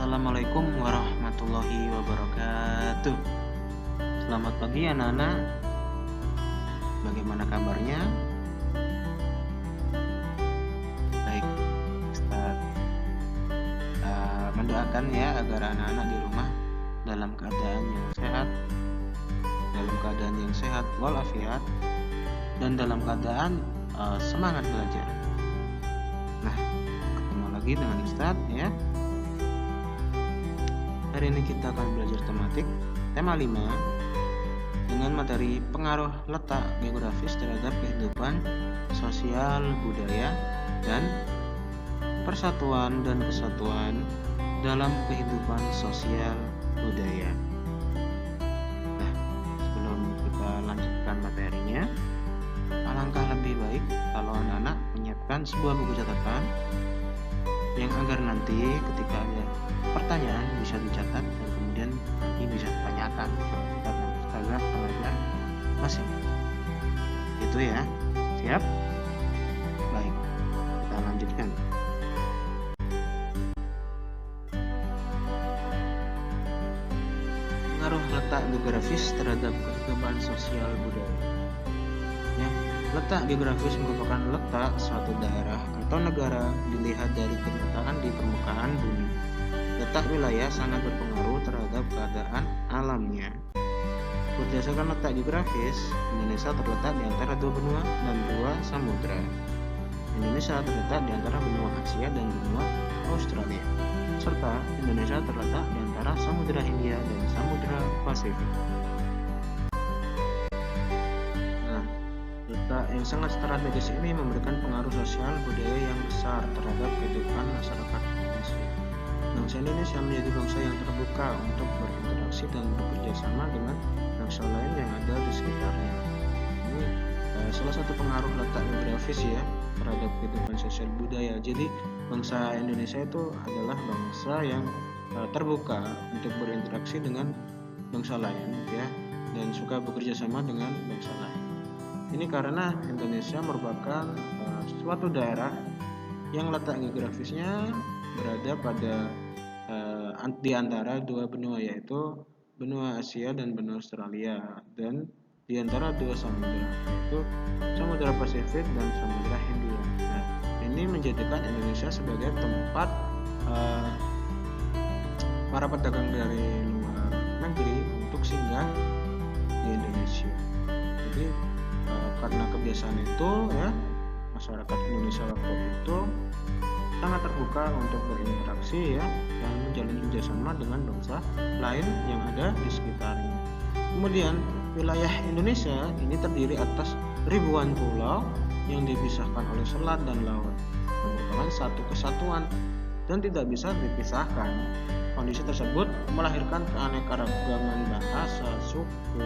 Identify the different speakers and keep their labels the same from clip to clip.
Speaker 1: Assalamualaikum warahmatullahi wabarakatuh. Selamat pagi anak-anak. Bagaimana kabarnya? Baik, Ustaz mendoakan ya agar anak-anak di rumah dalam keadaan yang sehat walafiat dan dalam keadaan semangat belajar. Nah, ketemu lagi dengan Ustaz ya. Hari ini kita akan belajar tema 5 dengan materi pengaruh letak geografis terhadap kehidupan sosial budaya dan persatuan dan kesatuan dalam kehidupan sosial budaya. Nah, sebelum kita lanjutkan materinya, alangkah lebih baik kalau anak-anak menyiapkan sebuah buku catatan yang agar nanti ketika ada pertanyaan bisa dicatat dan kemudian nanti bisa ditanyakan ke ustazah pengajar masing. Itu ya. Siap? Baik. Kita lanjutkan. Pengaruh letak geografis terhadap kehidupan sosial budaya. Ya, letak geografis merupakan letak suatu daerah atau negara dilihat dari kenyataan di permukaan bumi. Letak wilayah sangat berpengaruh terhadap keadaan alamnya. Berdasarkan letak geografis, Indonesia terletak di antara dua benua dan dua samudra. Indonesia terletak di antara benua Asia dan benua Australia, serta Indonesia terletak di antara Samudra Hindia dan Samudra Pasifik. Nah, letak yang sangat strategis ini memberikan pengaruh sosial budaya yang besar terhadap kehidupan masyarakat Indonesia. Bangsa Indonesia menjadi bangsa yang terbuka untuk berinteraksi dan bekerja sama dengan bangsa lain yang ada di sekitarnya. Ini salah satu pengaruh letak geografis ya terhadap kehidupan sosial budaya. Jadi bangsa Indonesia itu adalah bangsa yang terbuka untuk berinteraksi dengan bangsa lain ya, dan suka bekerja sama dengan bangsa lain. Ini karena Indonesia merupakan suatu daerah yang letak geografisnya berada pada di antara dua benua, yaitu benua Asia dan benua Australia, dan di antara dua samudra, yaitu Samudra Pasifik dan Samudra Hindia. Nah, ini menjadikan Indonesia sebagai tempat para pedagang dari luar negeri untuk singgah di Indonesia. Jadi karena kebiasaan itu ya, masyarakat Indonesia waktu itu sangat terbuka untuk berinteraksi ya dan menjalin kerjasama dengan bangsa lain yang ada di sekitarnya. Kemudian wilayah Indonesia ini terdiri atas ribuan pulau yang dipisahkan oleh selat dan laut, merupakan satu kesatuan dan tidak bisa dipisahkan. Kondisi tersebut melahirkan keanekaragaman bahasa, suku,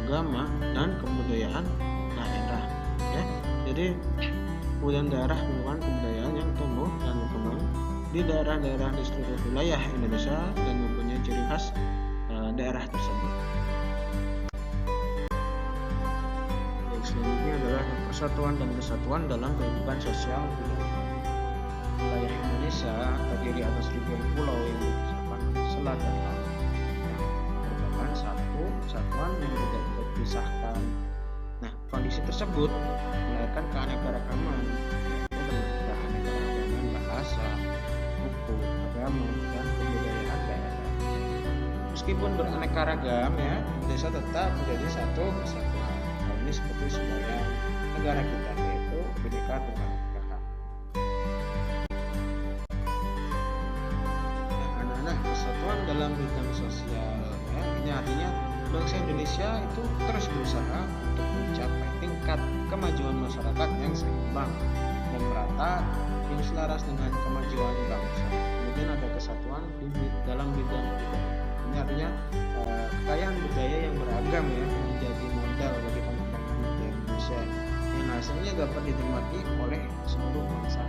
Speaker 1: agama, dan kebudayaan daerah. Ya, jadi kemudian daerah merupakan kebudayaan yang tumbuh dan berkembang di daerah-daerah di seluruh wilayah Indonesia dan mempunyai ciri khas daerah tersebut. Selanjutnya adalah persatuan dan kesatuan dalam kehidupan sosial budaya. Wilayah Indonesia terdiri atas ribuan pulau yang dipisahkan selat dan laut, merupakan satu kesatuan yang tidak bisa dipisahkan. Nah, kondisi tersebut melahirkan keanekaragaman, bahasa, suku, agama, dan kebudayaan daerah. Meskipun beraneka ragam ya, Indonesia tetap menjadi satu kesatuan. Hal ini seperti semuanya negara kita, yaitu Bhinneka Tunggal Ika. Nah, anak-anak, kesatuan dalam bidang sosial ya, ini artinya bangsa Indonesia itu terus berusaha untuk mencapai tingkat kemajuan masyarakat yang seimbang dan merata yang selaras dengan kemajuan bangsa. Kemudian ada kesatuan dalam bidang budaya. Ini artinya kekayaan budaya yang beragam ya menjadi modal bagi pengembangan budaya Indonesia yang hasilnya dapat dinikmati oleh seluruh bangsa.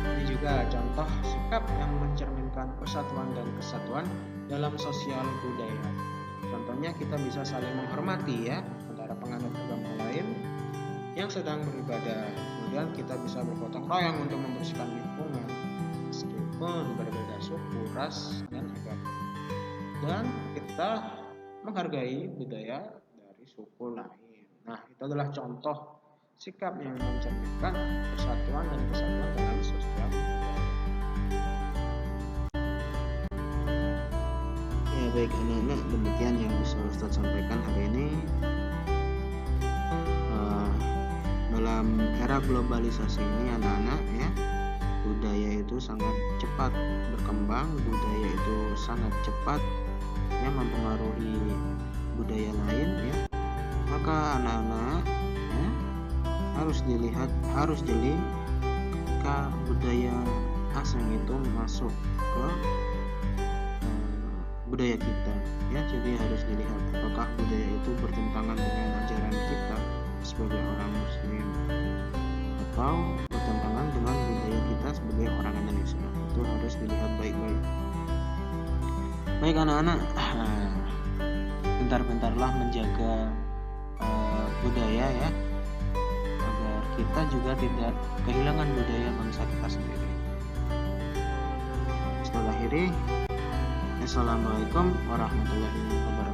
Speaker 1: Ini juga contoh sikap yang mencerminkan persatuan dan kesatuan dalam sosial budaya. Contohnya kita bisa saling menghormati ya antara penganut agama lain yang sedang beribadah. kemudian kita bisa bergotong royong untuk membersihkan lingkungan meskipun berbeda suku, ras, dan agama, dan kita menghargai budaya dari suku lain. Nah, itu adalah contoh sikap yang mencerminkan persatuan dan kesatuan dalam sosial budaya. Ya baik anak-anak, demikian yang bisa Ustadz sampaikan hari ini. Dalam era globalisasi ini anak-anak ya, budaya itu sangat cepat berkembang, budaya itu sangat cepat ya mempengaruhi budaya lain ya. Maka anak-anak ya harus jeli ketika budaya asing itu masuk ke budaya kita ya. Jadi harus dilihat apakah budaya itu bertentangan dengan ajaran kita sebagai orang muslim atau bertentangan dengan budaya kita sebagai orang Indonesia. Itu harus dilihat baik-baik. Baik anak-anak, bentar-bentarlah menjaga budaya ya, agar kita juga tidak kehilangan budaya bangsa kita sendiri. Setelah akhiri, Assalamualaikum warahmatullahi wabarakatuh.